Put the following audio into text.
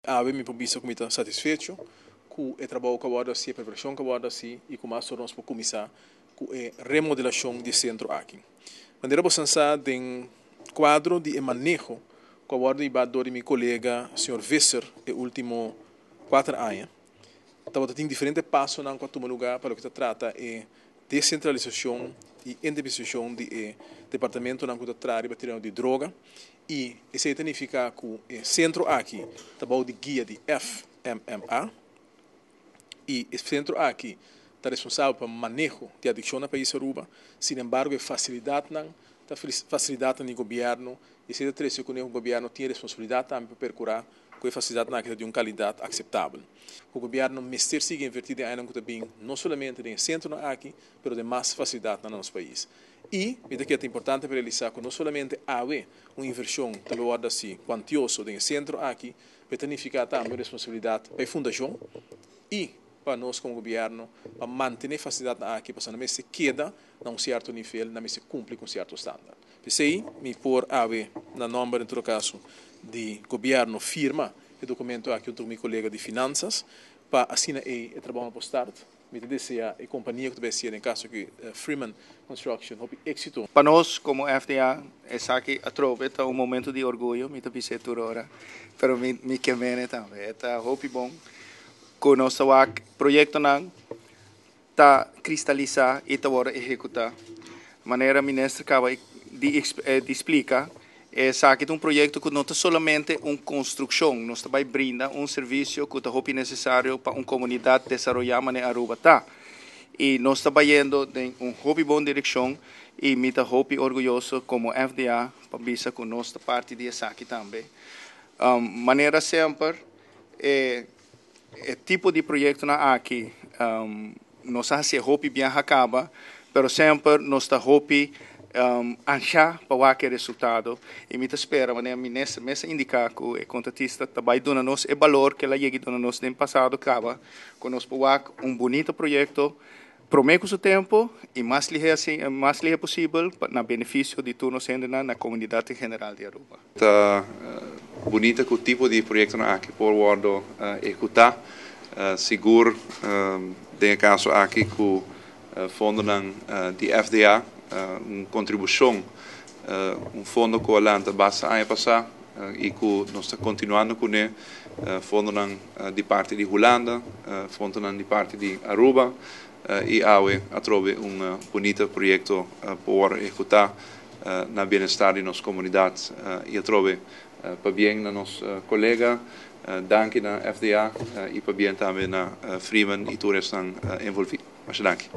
ave mi pobisa comita satisfecho com o trabalho que agora se a preparação que agora se e com mais nós para começar com a remodelação do centro aqui. Maneira para pensar em quadro de manejo que agora de meu colega senhor Visser o último 4 anos. Estava tendo diferentes passos na qual toma lugar para o que se trata é descentralização e indemnização do departamento na qual trata de droga e isso significa que o centro aqui está de guia de FMMA e esse centro aqui está responsável pelo manejo de adicção no país Aruba, sin embargo é facilidade no governo e se trata que o governo tem responsabilidade também para percurar com a facilidade de uma qualidade aceitável. O governo mestre sigue invertido em também não somente no centro aqui, mas de mais facilidade no nosso país. E, que é importante para realizar que não somente há uma inversão assim, quantiosa no centro aqui, mas significa também responsabilidade para a fundação e para nós como governo, para manter a facilidade aqui, para não se queda a certo nível, não se cumpre com certo standard. Pensei, me por haver, na nome, em todo caso, de governo firma o documento aqui com meu colega de finanças para assinar o trabalho para start. Me deseja a companhia que deve ser em caso que Freeman Construction houve êxito. Para nós como FDA é aqui atrova um momento de orgulho, me também toda hora, pero me queimei também. É hope bom que o nosso projeto não está cristalizar e está agora executar. Maneira ministra acaba de explicar é que um projeto que não é somente uma construção, nós também brinda um serviço que é necessário para uma comunidade desenvolver na Aruba tá. E nós estamos indo em uma boa direção e me estou orgulhoso como FDA para ver que nossa parte de aqui também. Maneira sempre tipo de projeto na aqui nós fazemos bem acaba, mas sempre nós estamos achar para aquele resultado e me espera maneira me indicar que o contratista também dona nos o valor que ela chega dona nos no passado acaba com nós para bonito projeto prometo o tempo e mais ligeiro possível na benefício de todos na comunidade geral de Aruba. Tá bonita que o tipo de projeto aqui por guardo executar seguro tem caso aqui que fundo de FDA uma contribuição fundo que o Atlanta basta ano passado e que nós estamos continuando com ele fundo de parte de Holanda fundo de parte de Aruba e a trove bonito projeto por executar na bem-estar de nossa comunidade e a trove para bem na nossa colega danke na FDA e para bem também na Freeman e todos estão envolvidos. Mas danke.